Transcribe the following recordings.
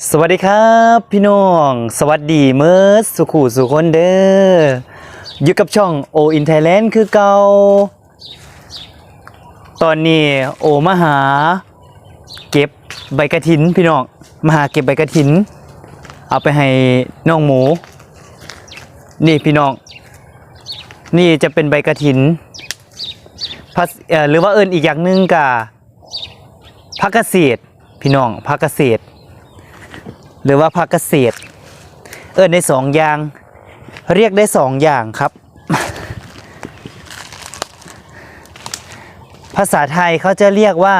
สวัสดีครับพี่น้องสวัสดีเมื่อสุขุสุคนเด้ออยู่กับช่องโออินไทยแลนด์คือเก่าตอนนี้โอมาหาเก็บใบกระถินพี่น้องมาหาเก็บใบกระถินเอาไปให้น้องหมูนี่พี่น้องนี่จะเป็นใบกระถินหรือว่าเอิ้นอีกอย่างนึงกะผักเกษตรพี่น้องผักเกษตรหรือว่าผักเกษตรได้สองอย่างเรียกได้สองอย่างครับภาษาไทยเขาจะเรียกว่า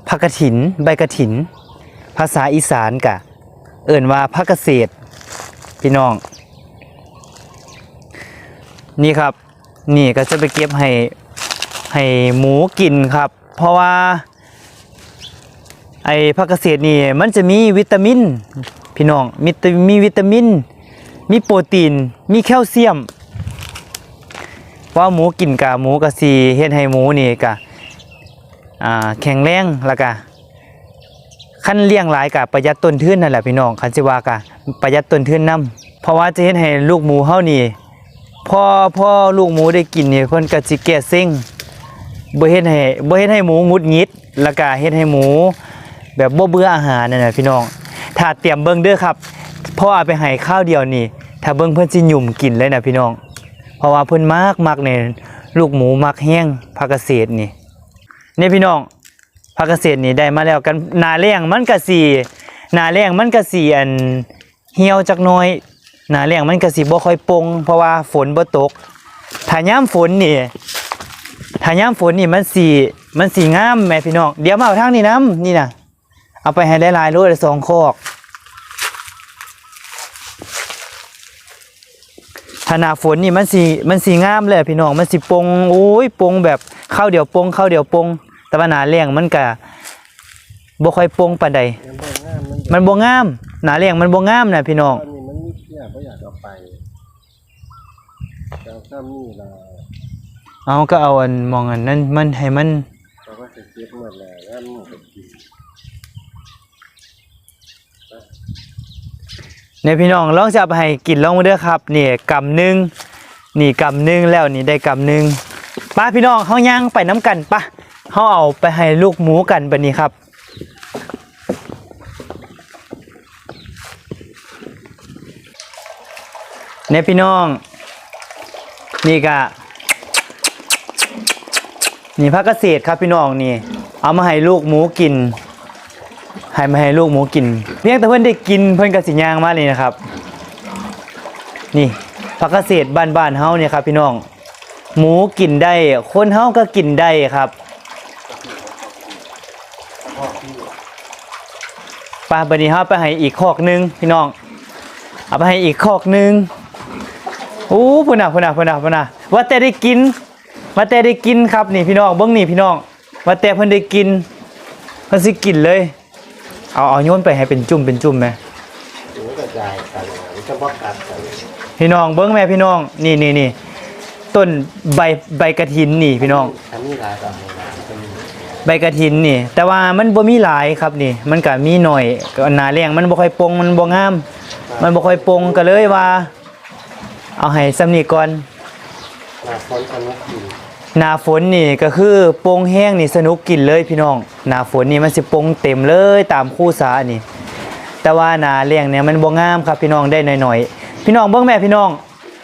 ผักกฐินใบกฐินภาษาอีสานกะว่าผักเกษตรพี่น้องนี่ครับนี่ก็จะไปเก็บให้หมูกินครับเพราะว่าผักเกษตรนี่มันจะมีวิตามินพี่น้องมีวิตามินมีโปรตีนมีแคลเซียมว่าหมูกินกะหมูกะสีเฮ็ดให้หมูนี่กะแข็งแรงแล้วกะขั้นเลี้ยงหลายกะประหยัดต้นทุนนั่นแหละพี่น้องคันสิว่ากะประหยัดต้นทุนนำเพราะว่าจะเฮ็ดให้ลูกหมูเฮานี่พอลูกหมูได้กินนี่เพิ่นก็สิแก่เซ็งบ่เฮ็ดให้หมูหงุดหงิดแล้วก็เฮ็ดให้หมูแบบบ่เบื่ออาหารนั่นน่ะพี่น้องถ้าเตรียมเบิ่งเด้อครับเพราะเอาไปให้ข้าวเดียวนี่ถ้าเบิ่งเพิ่นสิหยุ่มกินเลยนะพี่น้องเพราะว่าเพิ่นมักเนี่ยลูกหมูมักแห้งผักเกษตรนี่พี่น้องผักเกษตรนี่ได้มาแล้วกันหน้าแล้งมันก็สิอันเหี่ยวจักหน่อยหน้าแล้งมันก็สิบ่ค่อยปงเพราะว่าฝนบ่ตกถ้ายามฝนนี่มันสิงามแม่พี่น้องเดี๋ยวมาเอาทางนี้น้ำนี่นะเอาไปให้ได้หลายโลละ2 คอกถ้าหน้าฝนนี่มันสิงามเลยพี่น้องมันสิปงโอ้ยปงแบบข้าวเดียวปงแต่ว่าหน้าแล้งมันก็บ่ค่อยปงปานใดมันบ่งามหน้าแล้งมันบ่งามนะพี่น้องมันมีเที่ยบ่อยากเอาไปแต่ถ้ามีล่ะเอาก็เอาอันมองอันนั้นมันให้มันเราก็จะเก็บหมดแล้วแล้วมันก็กินเนี่ยพี่น้องลองจะเอาไปให้กินลองมาเด้อครับนี่กำนึงแล้วนี่ได้กำนึงป้าพี่น้องเฮาย่างไปน้ำกันป่ะเฮาเอาไปให้ลูกหมูกันบัดนี้ครับเนี่ยพี่น้องนี่ก็นี่ผักเกษตรครับพี่น้องนี่เอามาให้ลูกหมูกินให้ลูกหมูกินเพียงแต่เพิ่นได้กินเพิ่นก็สิย่างมาเลยนะครับนี่ผักเกษตรบ้านๆเฮาเนี่ยครับพี่น้องหมูกินได้คนเฮาก็กินได้ครับป้าบัดนี้เฮาไปให้อีกคอกนึงพี่น้องเอาไปให้อีกคอกนึงโอ้พุ่นน่ะว่าแต่ได้กินครับนี่พี่น้องเบิ่งนี่พี่น้องว่าแต่เพิ่นได้กินเพิ่นสิกินเลยเอาโยนไปให้เป็นจุ่มไหมกระจายกันมันจะบ่กัดกันพี่น้องเบิ้งแม่พี่น้องนี่ต้นใบกระถินนี่พี่น้องอันนี้หลายต่อใบกระถินนี่แต่ว่ามันบ่มีหลายครับนี่มันก็มีหน่อยก็หน้าแล้งมันบ่ค่อยปงมันบ่งามมันบ่ค่อยปงก็เลยว่าเอาให้ซ้ำนี่ก่อนหน้าฝนนี่ก็คือปงแห้งนี่สนุกกินเลยพี่น้องหน้าฝนนี่มันสิปงเต็มเลยตามคู่สานี่แต่ว่าหน้าแล้งเนี่ยมันบ่งามครับพี่น้องได้หน่อยๆพี่น้องเบิ่งแม่พี่น้อง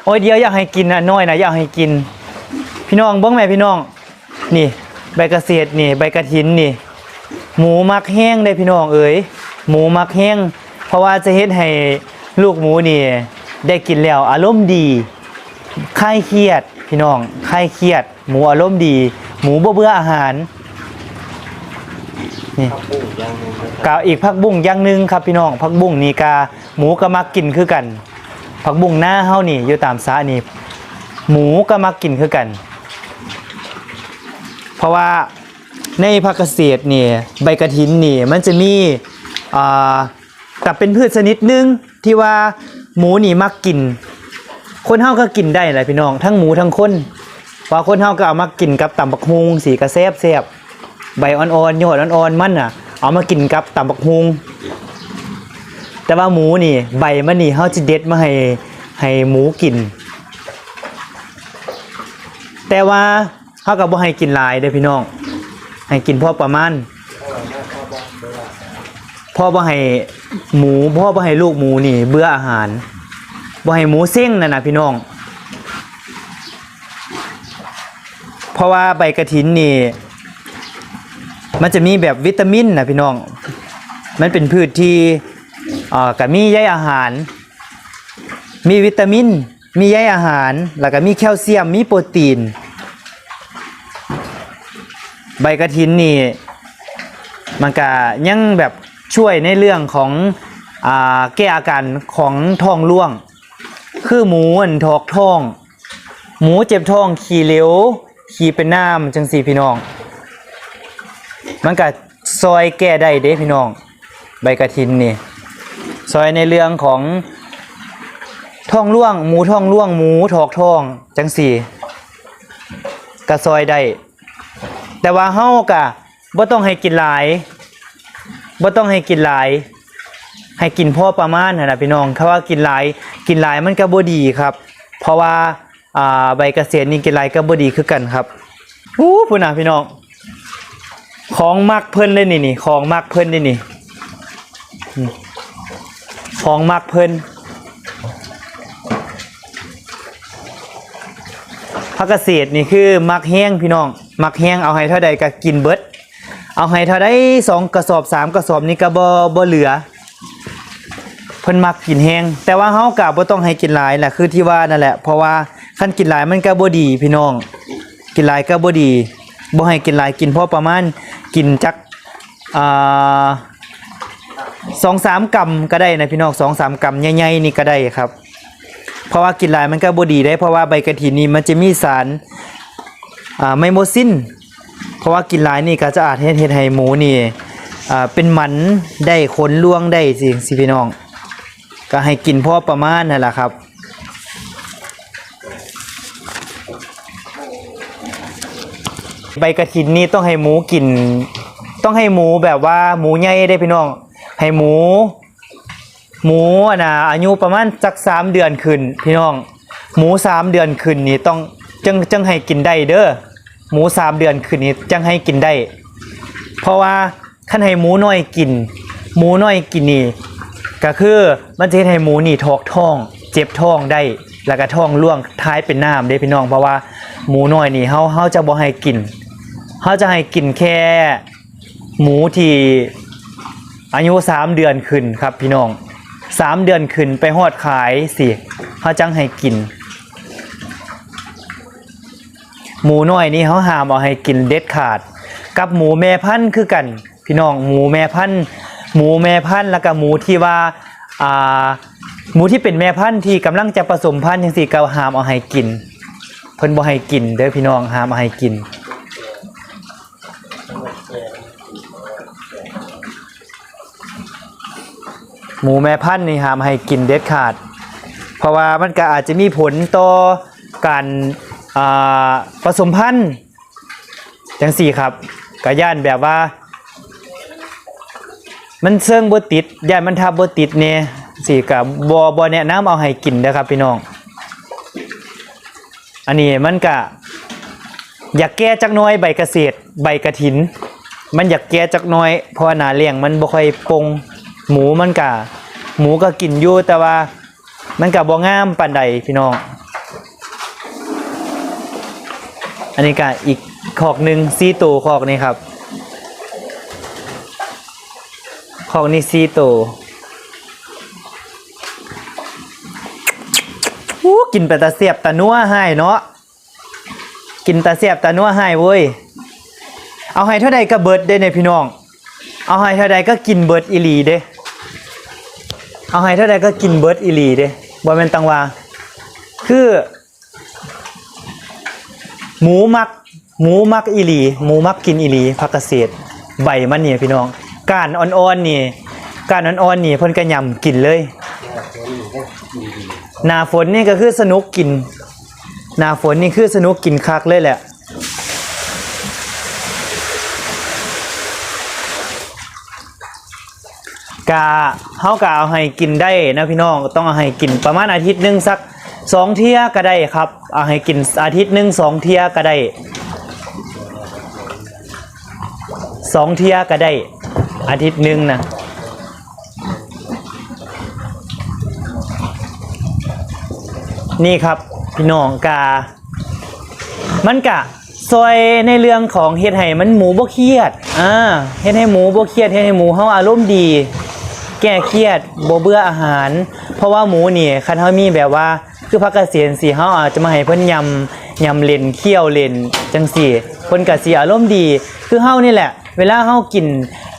โอ้ยเดียวอยากให้กินนะน้อยนะอยากให้กินพี่น้องเบิ่งแม่พี่น้องนี่ใบเกษตรนี่ใบกระถินนี่หมูมักแห้งได้พี่น้องเอ๋ยหมูมักแห้งเพราะว่าจะเฮ็ดให้ลูกหมูนี่ได้กินแล้วอารมณ์ดีคลายเครียดพี่น้องคลายเครียดหมูอารมณ์ดีหมูบ่เบื่ออาหารนี่กะอีกผักบุ้งอย่างนึงครับพี่น้องผักบุ้งนี่กะหมูก็มักกินคือกันผักบุ้งหน้าเฮานี่อยู่ตามสานี่หมูก็มักกินคือกันเพราะว่าในผักเกษตรนี่ใบกระถินนี่มันจะมีกับเป็นพืชชนิดนึงที่ว่าหมูนี่มักกินคนเฮาก็กินได้แหละพี่น้องทั้งหมูทั้งคนว่าคนเฮาก็เอามากินกับตำบักฮุงสีกระแซ่บใบอ่อนๆยอดอ่อนๆมันน่ะ เอามากินกับตำบักฮุงแต่ว่าหมูนี่ใบมันนี่เฮาสิเด็ดมาให้หมูกินแต่ว่าเฮาก็บ่ให้กินหลายเด้อพี่น้องให้กินพอประมาณพ่อบ่ให้หมูพ่อบ่ให้ลูกหมูนี่เบื่ออาหารบ่ให้หมูเส้งนั่นน่ะพี่น้องเพราะว่าใบกระถินนี่มันจะมีแบบวิตามินนะพี่น้องมันเป็นพืชที่ก็มีใยอาหารมีวิตามินมีใยอาหารแล้วก็มีแคลเซียมมีโปรตีนใบกระถินนี่มันก็ยังแบบช่วยในเรื่องของแก้อาการของท้องร่วงคือหมูทอกท้องหมูเจ็บท้องขี้เหลวขี้เป็นน้ำจังสี่พี่น้องมันก็ซอยแก้ได้เด้พี่น้องใบกระถินนี่ซอยในเรื่องของท้องร่วงหมูท้องร่วงหมูถอกท้องจังสี่ก็ซอยได้แต่ว่าเฮาก็บ่ต้องให้กินหลายบ่ต้องให้กินหลายให้กินพอประมาณนะพี่น้องถ้าว่ากินหลายมันก็บ่ดีครับเพราะว่าใบเกษตรนี่กินหลายก็บ่ดีคือกันครับพุ่นน่ะพี่น้องของมักเพิ่นเลยนี่ของมักเพิ่นนี่ของมักเพิ่นผักเกษตรนี่คือมักแห้งพี่น้องมักแห้งเอาให้เท่าใดก็กินเบิดเอาให้เท่าใด2กระสอบ3กระสอบนี่ก็บ่เหลือเพิ่นมักกินแห้งแต่ว่าเฮาก็บ่ต้องให้กินหลายแหละคือที่ว่านั่นแหละเพราะว่าคันกินหลายมันก็บ่ดีพี่น้องกินหลายก็บ่ดีบ่ให้กินหลายกินพอประมาณกินจัก2-3 กรัมก็ได้นะพี่น้อง 2-3 กรัมใหญ่ๆนี่ก็ได้ครับเพราะว่ากินหลายมันก็บ่ดีได้เพราะว่าใบกระถินนี่มันจะมีสารไมโมซินเพราะว่ากินหลายนี่ก็จะอาจเฮ็ดให้หมูนี่เป็นมันได้ขนร่วงได้สิพี่น้องก็ให้กินพอประมาณนั่นแหละครับใบกระถินนี่ต้องให้หมูกินต้องให้หมูแบบว่าหมูใหญ่ได้พี่น้องให้หมูอายุประมาณสัก3 เดือนขึ้นพี่น้องหมู3 เดือนขึ้นนี่ต้องจังให้กินได้เด้อหมู3 เดือนขึ้นนี่จังให้กินได้เพราะว่าคันให้หมูน้อยกินนี่ก็คือมันจะให้หมูนี่ถอกท้องเจ็บท้องได้แล้วก็ท้องร่วงท้ายเป็นน้ำได้พี่น้องเพราะว่าหมูน้อยนี่เฮาจะบ่ให้กินเฮาจะให้กินแค่หมูที่อายุ3 เดือนขึ้นครับพี่น้อง3 เดือนขึ้นไปฮอดขายสิเฮาจังให้กินหมูน้อยนี่เฮาห้ามเอาให้กินเด็ดขาดกับหมูแม่พันธุ์คือกันพี่น้องหมูแม่พันธุ์แล้วก็หมูที่ว่าหมูที่เป็นแม่พันธุ์ที่กำลังจะผสมพันธุ์จังซี่ก็ห้ามเอาให้กินเพิ่นบ่ให้กินเด้อพี่น้องห้ามเอาให้กินหมูแม่พันธุ์นี่ห้ามให้กินเด็ดขาดเพราะว่ามันก็อาจจะมีผลต่อการผสมพันธุ์จังซี่ครับก็ย่านแบบว่ามันเชิงบ่ติดย่านมันทับบ่ติดเนี่ยสิก็บ่แนะนำเอาให้กินนะครับพี่น้องอันนี้มันก็อยากแก้จักหน่อยใบเกษตรใบกระถินมันอยากแก้จักหน่อยเพราะหน้าเลี้ยงมันบ่ค่อยปงหมูก็กินอยู่แต่ว่ามันก็บ่งามปานใดพี่น้องอันนี้ก็อีกคอกหนึ่ง4 ตัวคอกนี้ครับคอกนี้4 ตัวกินไปตาเสียบตานัวให้เนาะกินตาเสียบตานัวให้เว้ยเอาให้เท่าใดก็เบิดได้เนี่ยพี่น้องเอาให้เท่าใดก็กินเบิดอีหลีเด้เอาให้เท่าใดก็กินเบิดอีหลีเด้บ่แม่นตังว่าคือหมูมักอีหลีหมูมักกินอีหลีผักเกษตรใบมันนี่พี่น้องก้านอ่อนๆนี่เพิ่นก็ยำกินเลยหน้าฝนนี่ก็คือสนุกกินหน้าฝนนี่คือสนุกกินคักเลยแหละ กะเฮากะเอาให้กินได้นะพี่น้องต้องเอาให้กินประมาณอาทิตย์นึงสัก2เที่ยก็ได้ครับเอาให้กินอาทิตย์นึง2เที่ยก็ได้2เที่ยก็ได้อาทิตย์นึงนะนี่ครับพี่น้องกะมันกะซอยในเรื่องของเฮ็ดให้มันหมูบ่เครียดเฮ็ดให้หมูบ่เครียดเฮ็ดให้หมูเฮาอารมณ์ดีแก้เครียดบ่เบื่ออาหารเพราะว่าหมูนี่คันเฮามีแบบว่าคือผักกระเสียนสิเฮาอาจจะมาให้เพิ่นยำเล่นเคี่ยวเล่นจังซี่เพิ่นก็สิอารมณ์ดีคือเฮานี่แหละเวลาเฮากิน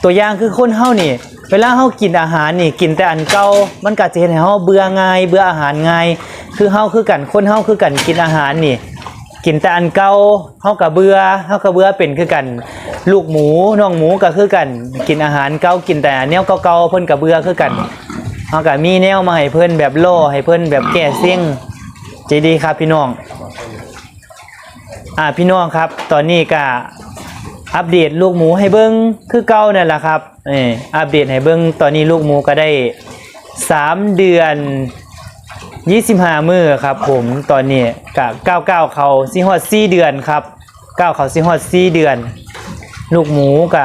ตัวอย่างคือคนเฮานี่เวลาเฮากินอาหารนี่กินแต่อันเก่ามันก็จะเฮ็ดให้เฮาเบื่อง่ายเบื่ออาหารง่ายคือเฮาคือกันคนเฮาคือกันกินอาหารนี่กินแต่อันเก่าเฮาก็เบื่อเป็นคือกันลูกหมูน้องหมูก็คือกันกินอาหารเก่ากินแต่แนวเก่าๆเพิ่นก็เบื่อคือกันเฮาก็มีแนวมาให้เพิ่นแบบโล่ให้เพิ่นแบบแก้เซ็งใจดีครับพี่น้องพี่น้องครับตอนนี้ก็อัปเดตลูกหมูให้เบิ่งคือเก่านั่นแหละครับอัปเดตให้เบิ่งตอนนี้ลูกหมูก็ได้3เดือน25มื้อครับผมตอนนี้ก็99เขาสิฮอด4เดือนครับ9เขาสิฮอด4เดือนลูกหมูก็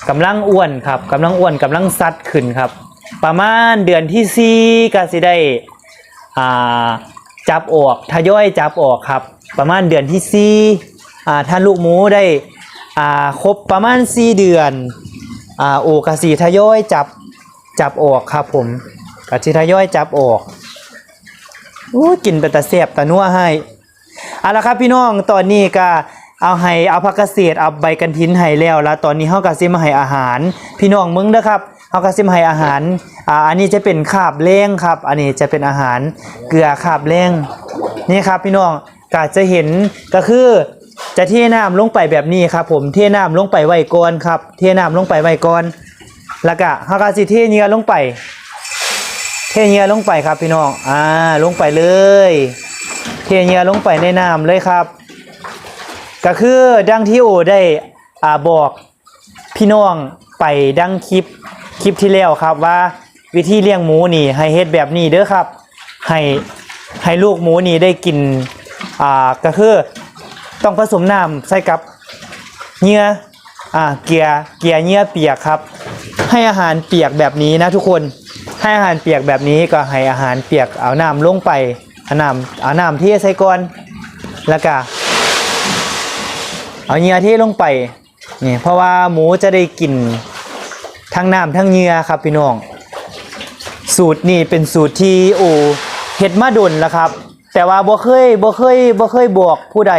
กำลังอ้วนครับกำลังซัดขึ้นครับประมาณเดือนที่4ก็สิได้จับออกทยอยจับออกครับประมาณเดือนที่4ถ้าลูกหมูได้ครบประมาณ4เดือนโอกาสีทยอยจับออกครับผมกะสิทยอยจับออกกินไปแต่แซ่บแต่นัวให้เอาละครับพี่น้องตอนนี้ก็เอาผักกระเศษเอาใบกันทินให้แล้วตอนนี้เฮาก็สิมาให้อาหารพี่น้องมึงเด้อครับเฮาก็สิมาให้อาหารอันนี้จะเป็นคาบแรงครับอันนี้จะเป็นอาหารเกลือคาบแรงนี่ครับพี่น้องก็จะเห็นก็คือจะเทน้ำลงไปแบบนี้ครับผมเทน้ำลงไปไว้ก่อนครับเทน้ำลงไปไว้ก่อนแล้วก็เฮาก็สิเทเหงื่อลงไปครับพี่น้องลงไปเลยเทเหงื่อลงไปในน้ำเลยครับก็คือดังที่โอได้บอกพี่น้องไปดังคลิปที่แล้วครับว่าวิธีเลี้ยงหมูนี่ให้เฮ็ดแบบนี้เด้อครับให้ลูกหมูนี่ได้กินก็คือต้องผสมน้ำใส่กับเหงื่อเกลือเหงื่อเปียกครับให้อาหารเปียกแบบนี้นะทุกคนให้อาหารเปียกแบบนี้ก็ให้อาหารเปียกเอาน้ำลงไปเอาน้ำที่ใส่ก่อนแล้วก็เอาเหงื่อที่ลงไปนี่เพราะว่าหมูจะได้กินทั้งน้ำทั้งเหงื่อครับพี่น้องสูตรนี่เป็นสูตรที่เฮ็ดมาดนแล้วครับแต่ว่าบ่เคยบอกผู้ใด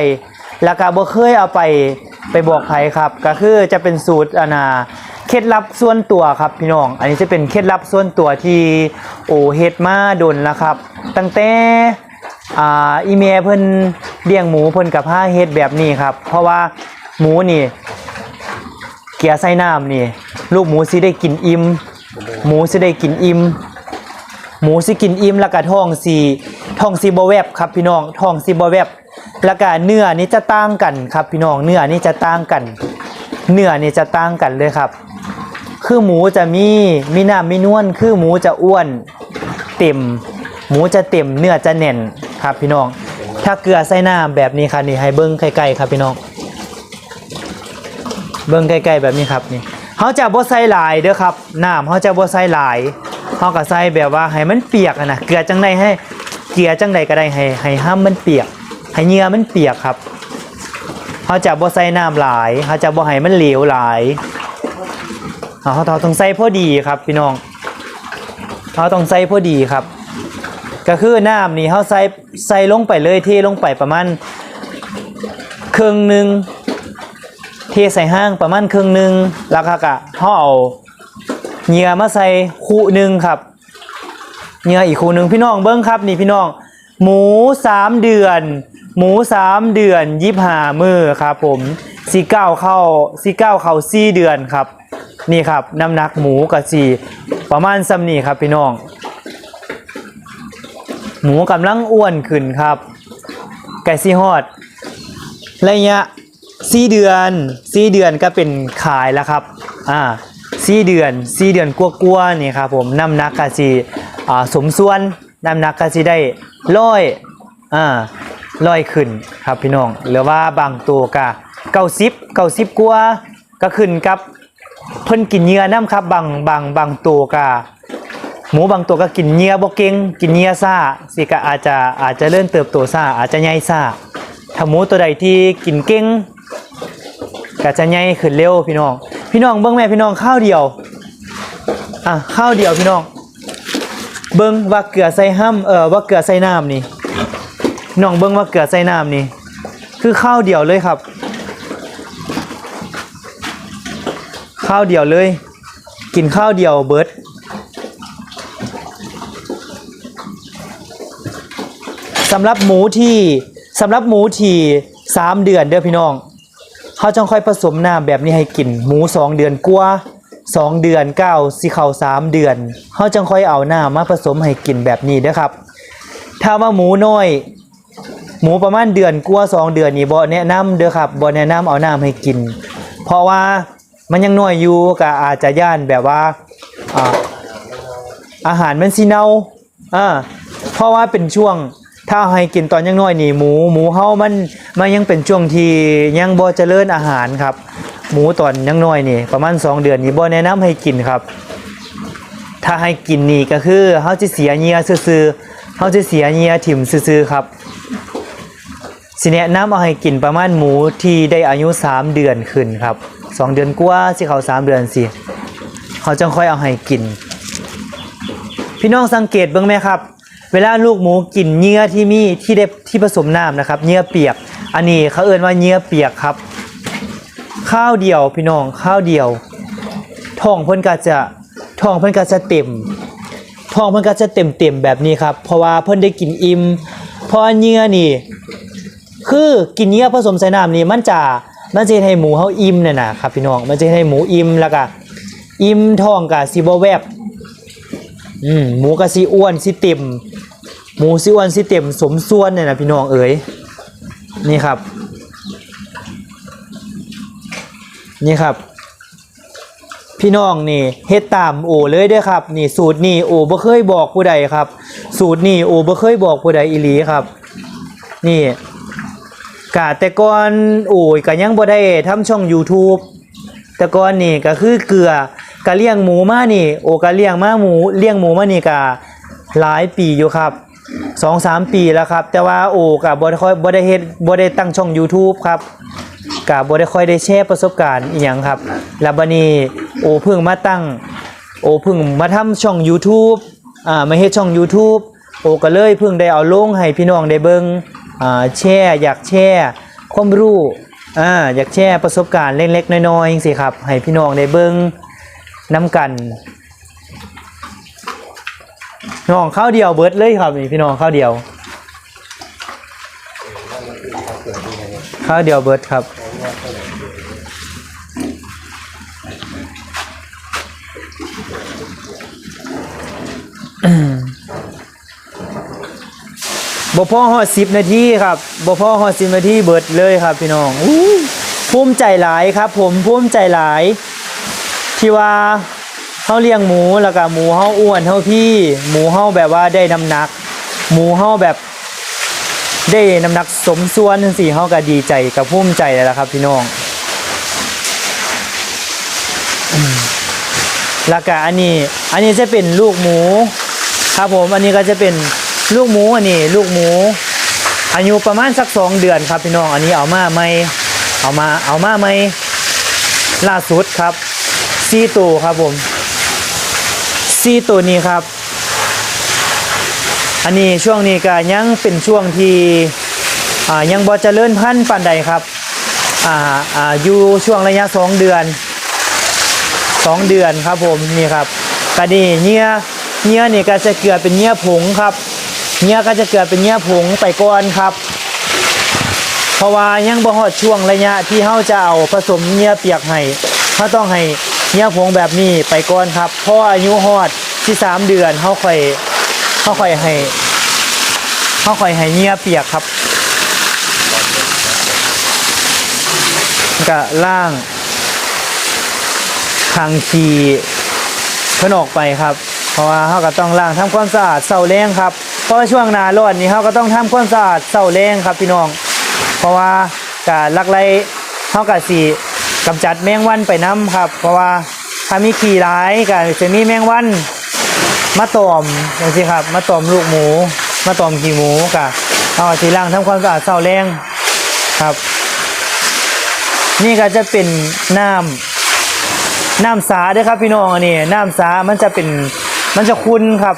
แล้วก็บ่เคยเอาไปบอกใครครับก็คือจะเป็นสูตรเคล็ดลับส่วนตัวครับพี่น้องอันนี้จะเป็นเคล็ดลับส่วนตัวที่เฮ็ดมาดนแล้วครับตั้งแต่อีเมลเพิ่นเลี้ยงหมูเพิ่นกับผ้าเฮ็ดแบบนี้ครับเพราะว่าหมูนี่เกลี่ยใส่น้ำนี่ลูกหมูสิได้กินอิ่มหมูสิได้กินอิ่มหมูสิกินอิ่มแล้วก็ท้องสิบ่แวบครับพี่น้องท้องสิบ่แวบแล้วก็เนื้อนี่จะต่างกันครับพี่น้องเนื้อนี่จะต่างกันเลยครับคือหมูจะมีน้ำมีนวลคือหมูจะอ้วนเต็มหมูจะเต็มเนื้อจะแน่นครับพี่น้องถ้าเกลือใส่น้ำแบบนี้ครับนี่ให้เบิ้งใกล้ๆครับพี่น้องเบิ้งใกล้ๆแบบนี้ครับนี่เขาจะบ่ใส่หลายเด้อครับน้ำเขาจะบ่ใส่หลายเขาก็ใส่แบบว่าให้มันเปียกนะเกลือจังใดให้เกลือจังใดก็ได้ให้ห้ามมันเปียกให้เหงื่อมันเปียกครับเขาจะบ่ใส่น้ำหลายเขาจะบ่ให้มันเหลวหลายเขาต้องใส่พอดีครับพี่น้องเขาต้องใส่พอดีครับก็คือน้ำนี่เขาใส่ลงไปเลยเทลงไปประมาณครึ่งหนึ่งเทใส่ห้างประมาณครึ่งหนึ่งแล้วก็เขาเอาเหงื่อมาใส่คู่หนึ่งครับเหงื่ออีกคู่หนึ่งพี่น้องเบิ้งครับนี่พี่น้องหมู3 เดือน25 มื้อครับผม49เข้า4 เดือนครับนี่ครับน้ำหนักหมูกับประมาณซ้ำนี่ครับพี่น้องหมูกำลังอ้วนขึ้นครับไก่ซีฮอดระยะ4 เดือนก็เป็นขายแล้วครับ 4 เดือนกว่าๆนี่ครับผมน้ำหนักก็สิสมส่วนน้ำหนักก็สิได้ร้อยขึ้นครับพี่น้องหรือว่าบางตัวก็90กว่าก็ขึ้นกับเพิ่นกินเหยื่อน้ำครับบางตัวก็หมูบางตัวก็กินเหยื่อบ่เก่งกินเหยื่อซ่าสิก็อาจจะเริ่มเติบโตซ่าอาจจะใหญ่ซ่าถ้าหมูตัวใดที่กินเก่งก็จะใหญ่ขึ้นเร็วพี่น้องเบิ่งแม่พี่น้องข้าวเดียวข้าวเดียวพี่น้องเบิ่งว่าเกลือใส่ว่าเกลือใส่น้ำนี่น้องเบิ่งว่าเกลือใส่น้ำนี่คือข้าวเดียวเลยครับข้าวเดียวเลยกินข้าวเดียวเบิดสำหรับหมูที่3 เดือนเด้อพี่น้องเขาจังค่อยผสมน้ำแบบนี้ให้กินหมู2 เดือนกว่า2 เดือน9สิเข้า3 เดือนเขาจังค่อยเอาน้ำมาผสมให้กินแบบนี้เด้อครับถ้าว่าหมูน้อยหมูประมาณเดือนกว่า2 เดือนนี่บ่แนะนำเด้อครับบ่แนะนำเอาน้ำให้กินเพราะว่ามันยังน้อยอยู่ก็อาจจะย่านแบบว่าอาหารมันสิเน่าเพราะว่าเป็นช่วงถ้าให้กินตอนยังน้อยนี่หมูเฮามันยังเป็นช่วงที่ยังบ่เจริญอาหารครับหมูตอนยังน้อยนี่ประมาณ2 เดือนนี่บ่แนะนำให้กินครับถ้าให้กินนี่ก็คือเฮาสิเสียเหยื่อซื่อๆเฮาสิเสียเหยื่อถิ่มซื่อๆครับสิแนะนำเอาให้กินประมาณหมูที่ได้อายุ3 เดือนขึ้นครับ2 เดือนกว่าสิเข้า3 เดือนสิเขาจังค่อยเอาให้กินพี่น้องสังเกตเบิ่งไหมครับเวลาลูกหมูกินเหยื่อที่ผสมน้ำนะครับเหยื่อเปียกอันนี้เขาเอิ้นว่าเหยื่อเปียกครับข้าวเดียวพี่น้องข้าวเดียวท้องเพิ่นก็จะเต็มท้องเพิ่นก็จะเต็มแบบนี้ครับเพราะว่าเพิ่นได้กินอิ่มเพราะเหยื่อนี่คือกินเหยื่อผสมใส่น้ำนี่มันจะให้หมูเฮาอิ่มเนี่ยนะครับพี่น้องมันจะให้หมูอิ่มแล้วก็อิ่มท้องก็สิบ่แวบหมูก็สิอ้วนสิเต็มหมูสิอ้วนสิเต็มสมส่วนเนี่ยนะพี่น้องเอ๋ยนี่ครับพี่น้องนี่เฮ็ดตามโอเลยเด้อครับนี่สูตรนี่โอบ่เคยบอกผู้ใดครับสูตรนี่โอบ่เคยบอกผู้ใดอีหลีครับนี่กะแต่ก่อนโอ้ยก็ยังบ่ได้ทำช่อง YouTube แต่ก่อนนี่ก็คือเกลือกะเลี้ยงหมูมานี่โอกะเลี้ยงหมูมานี่ก็หลายปีอยู่ครับ 2-3 ปีแล้วครับแต่ว่าโก็บ่ได้ตั้งช่อง YouTube ครับก็บ่ได้ค่อยได้แชร์ประสบการณ์อีหยังครับแล้วบัดนี้เพิ่งมาทำช่อง YouTube มาเฮ็ดช่อง YouTube ก็เลยเพิ่งได้เอาลงให้พี่น้องได้เบิ่งอยากแชร์ความรู้อยากแชร์ประสบการณ์เล็กๆน้อยๆจังซี่ครับให้พี่น้องได้เบิ่งน้ำกันน้องข้าวเดียวเบิดเลยครับนี่พี่น้องข้าวเดียวเบิดครับบ่พอฮอด10 นาทีครับบ่พอฮอด10 นาทีเบิดเลยครับพี่น้องภูมิใจหลายครับผมภูมิใจหลายที่ว่าเฮาเลี้ยงหมูแล้วก็หมูเฮาอ้วนเฮาพี่หมูเฮาแบบว่าได้น้ำหนักหมูเฮาแบบได้น้ำหนักสมส่วนจังซี่เฮาก็ดีใจกับภูมิใจแล้วล่ะครับพี่น้องแล้วก็อันนี้จะเป็นลูกหมูครับผมอันนี้ก็จะเป็นลูกหมูลูกหมูอายุประมาณสัก2 เดือนครับพี่น้องอันนี้เอามาใหม่ล่าสุดครับ4 ตัวครับผม4 ตัวนี้ครับอันนี้ช่วงนี้ก็ยังเป็นช่วงที่ยังบ่เจริญพันธุ์ปานใดครับอยู่ช่วงระยะ2 เดือนครับผมนี่ครับก็นี่เหยื่อนี่ก็จะเกิดเป็นเหยื่อผงครับเหยื่อก็จะเกิดเป็นเหยื่อผงไปก่อนครับเพราะว่ายังบ่ฮอดช่วงระยะที่เฮาจะเอาผสมเหยื่อเปียกให้เฮาต้องให้เหยื่อผงแบบนี้ไปก่อนครับพออายุฮอดที่3 เดือนเฮาค่อยให้เหยื่อเปียกครับก็ล้าง ขังขี้เพิ่นออกไปครับเพราะว่าเขาก็ต้องล้างทำความสะอาดเสาแรงครับเพราะว่าช่วงหน้าร้อนนี่เขาก็ต้องทำความสะอาดเสาแรงครับพี่น้องเพราะว่าการลักไล่เขาก็สิกำจัดแมงวันไปน้ำครับเพราะว่าถ้ามีขี้ร้ายก็จะมีแมงวันมาตอมอย่างนี้ครับมาตอมลูกหมูมาตอมขี้หมูก็เอาสิล้างทำความสะอาดเสาแรงครับนี่ก็จะเป็นน้ำสาด้วยครับพี่น้องอันนี้น้ำสามันจะขุ่นครับ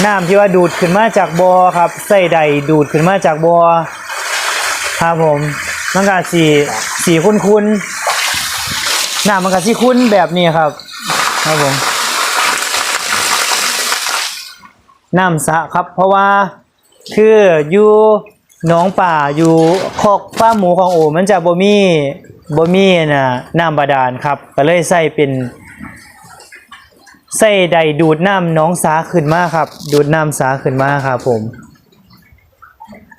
น้ำที่ว่าดูดขึ้นมาจากบ่อครับใส่ใดดูดขึ้นมาจากบ่อครับผมมันก็สีขุ่นๆน้ำมันก็สีขุ่นแบบนี้ครับครับผมน้ำสาครับเพราะว่าคืออยู่หนองป่าอยู่คอกฟาร์มหมูของโอมันจะบ่มีน่ะน้ำบาดาลครับก็เลยใส่เป็นใส่ใดดูดน้ำหนองสาขึ้นมาครับดูดน้ำสาขึ้นมาครับผม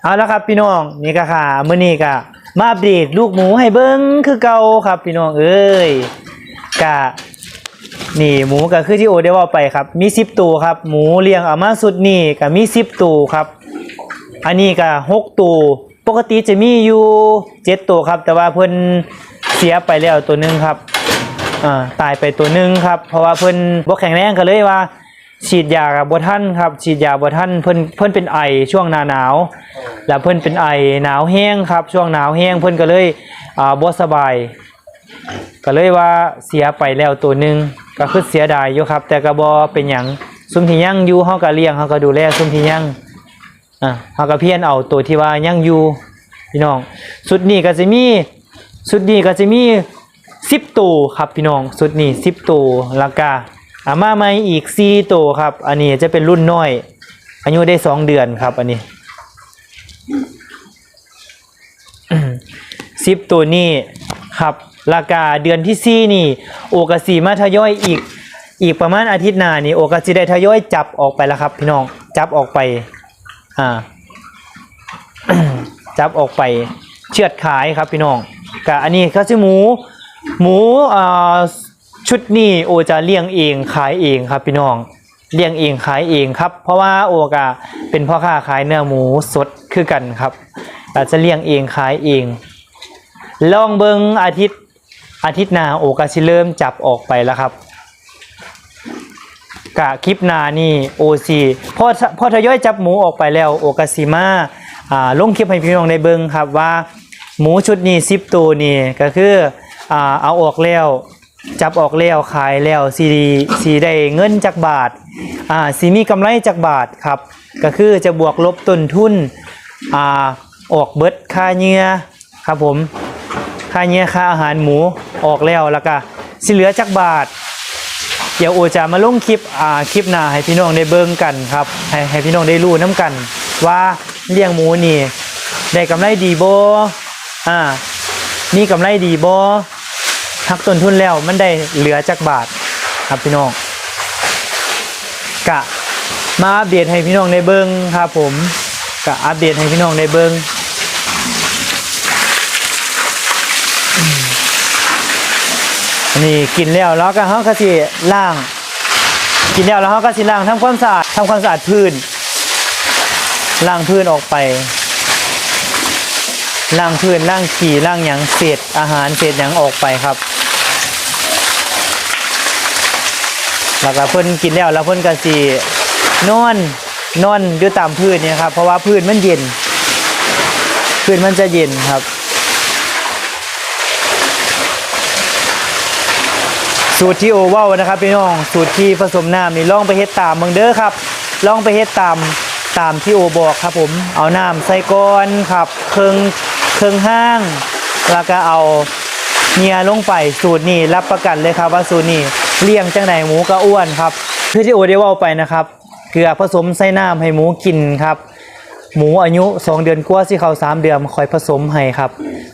เอาละครับพี่น้องนี่ก็ค่ะมื้อนี้ก็มาอัปเดตลูกหมูให้เบิ่งคือเก่าครับพี่น้องเอ้ยก็นี่หมูก็คือที่โอได้ว่าไปครับมี10ตัวครับหมูเลี้ยงเอามาสุดนี่ก็มี10ตัวครับอันนี้ก็6ตัวปกติจะมีอยู่7ตัวครับแต่ว่าเพิ่นเสียไปแล้วตัวนึงครับตายไปตัวนึงครับเพราะว่าเพิ่นบ่แข็งแรงก็เลยว่าฉีดยากับบ่ทันครับฉีดยาบ่ทันเพิ่นเป็นไอช่วงหน้าหนาวแล้วเพิ่นเป็นไอหนาวแห้งครับช่วงหนาวแห้งเพิ่นก็เลยบ่สบายก็เลยว่าเสียไปแล้วตัวนึงก็คือเสียดายอยู่ครับแต่ก็บ่เป็นหยังซุมที่ยังอยู่เฮาก็เลี้ยงเฮาก็ดูแลซุมที่ยังเฮาก็เพียรเอาตัวที่ว่ายังอยู่พี่น้องสุดนี้ก็จะมี10ตัวครับพี่น้องสุดนี้10ตัวแล้วก็มาใหม่อีก4ตัวครับอันนี้จะเป็นรุ่นน้อยอายุได้2เดือนครับอันนี้10ตัวนี้ครับราคาเดือนที่4นี่โอกาสีมาทยอยอีกประมาณอาทิตย์หน้านี่โอกาสีได้ทยอยจับออกไปแล้วครับพี่น้องจับออกไปจับออกไปเชือดขายครับพี่น้องก็อันนี้ก็คือหมูชุดนี้โอจะเลี้ยงเองขายเองครับพี่น้องเลี้ยงเองขายเองครับเพราะว่าโอกาเป็นพ่อค้าขายเนื้อหมูสดคือกันครับแต่จะเลี้ยงเองขายเองลองเบิ่งอาทิตย์หน้าโอกาสิเริ่มจับออกไปแล้วครับกะคลิปหน้านี่โอซีพอทยอยจับหมูออกไปแล้วโอกาสิมาลงคลิปให้พี่น้องได้เบิ่งครับว่าหมูชุดนี้10ตัวนี่ก็คือเอาออกแล้วจับออกแล้วขายแล้วสีได้เงินจากบาทสีมีกำไรจากบาทครับก็คือจะบวกลบต้นทุนออกเบิดค่าเนื้อครับผมค่าเนื้อค่าอาหารหมูออกแล้วก็สิเหลือจากบาทเดี๋ยวโอจะมาลงคลิปหน้าให้พี่น้องได้เบิ่งกันครับให้พี่น้องได้รู้น้ำกันว่าเลี้ยงหมูนี่ได้กำไรดีบ่มีกำไรดีบ่หักต้นทุนแล้วมันได้เหลือจากบาทครับพี่น้องกะมาอัปเดตให้พี่น้องได้เบิ่งครับผมกะอัปเดตให้พี่น้องได้เบิ่งนี่กินแล้วก็เฮาก็สิล้างกินแล้วเฮาก็สิล้างทำความสะอาดพื้นล้างพื้นออกไปล้างพื้นล้างขี้ล้างหยังเศษอาหารเศษหยังออกไปครับแล้วก็เพิ่นกินแล้วเพิ่นก็สินอนอยู่ตามพื้นนี่ครับเพราะว่าพื้นมันเย็นพื้นมันจะเย็นครับสูตรที่โอเว้านะครับพี่น้องสูตรที่ผสมน้ำนี่ลองไปเฮ็ดตามเบิ่งเด้อครับลองไปเฮ็ดตามที่โอบอกครับผมเอาน้ำใส่ก้อนครับเครื่องห้างแล้วก็เอาเนียลงไปสูตรนี้รับประกันเลยครับว่าสูตรนี้เลี้ยงจังไหนหมูก็อ้วนครับคือที่โอได้ว่าไปนะครับเกลือผสมใส่น้ำให้หมูกินครับหมูอายุ2เดือนกว่าสิเข้า3เดือนค่อยผสมให้ครับ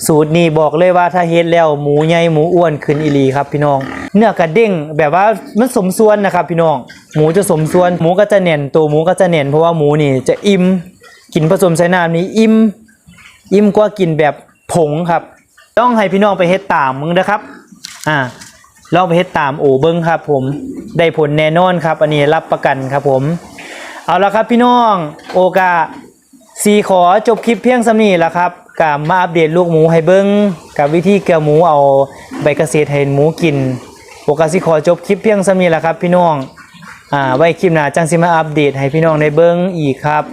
สูตรนี้บอกเลยว่าถ้าเฮ็ดแล้วหมูใหญ่หมูอ้วนขึ้นอีหลีครับพี่น้องเนื้อกระเด้งแบบว่ามันสมส่วนนะครับพี่น้องหมูจะสมส่วนหมูก็จะแน่นตัวหมูก็จะแน่นเพราะว่าหมูนี่จะอิ่มกินผสมใส่น้ำนี่อิ่มกว่ากินแบบผงครับต้องให้พี่น้องไปเฮ็ดตามมึงนะครับ ลองไปเฮ็ดตามโอเบิ้งครับผมได้ผลแน่นอนครับอันนี้รับประกันครับผมเอาละครับพี่น้องโอกาสีขอจบคลิปเพียงสำนี้ละครับกับมาอัปเดตลูกหมูให้เบิ้งกับวิธีเกลือหมูเอาใบเกษตรให้หมูกินโอกาสีขอจบคลิปเพียงสำนี้ละครับพี่น้องไว้คลิปหน้าจังสิมาอัปเดตให้พี่น้องได้เบิ้งอีกครับ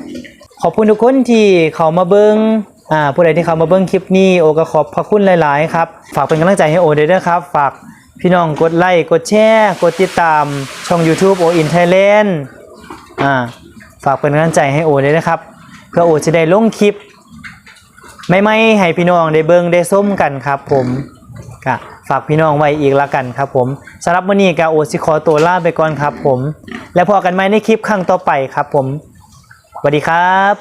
ขอบคุณทุกคนที่เข้ามาเบิ้งผู้ใดที่เข้ามาเบิ้งคลิปนี้โอก็ขอบพระคุณหลายๆครับฝากเป็นกำลังใจให้โอด้วยนะครับฝากพี่น้องกดไลค์กดแชร์กดติดตามช่อง YouTube โออินไทยแลนด์ฝากเป็นกำลังใจให้โอด้วยนะครับเพื่อโอจะได้ลงคลิปไม่ให้พี่น้องได้เบิ่งได้ส้มกันครับผมก็ฝากพี่น้องไว้อีกละกันครับผมสำหรับวันนี้ก็โอสิขอตัวลาไปก่อนครับผมแล้วพอกันใหม่ในคลิปครั้งต่อไปครับผมสวัสดีครับ